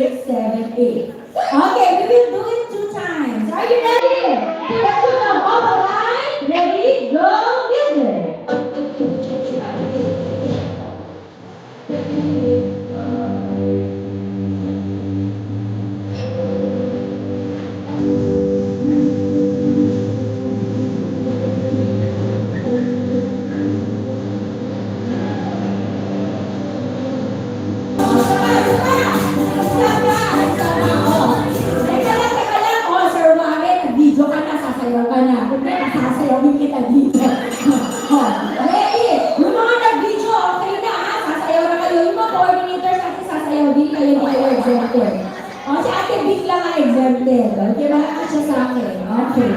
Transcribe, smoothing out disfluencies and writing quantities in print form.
6, 7, 8. Okay, we will do it 2 times. Are you ready? Let's do the bubble line. Ready, go, music. Video ka na, sasayaw ka na. Hindi, sasayawin kita dito. Ready? Yung mga nag-video, okay na ha? Sasayaw na kayo. Yung mga coordinators kasi sasayaw din kayo, hindi kayo exempted. Si Ate Vic lang ang exempted. Okay, malapit siya sa akin. Okay.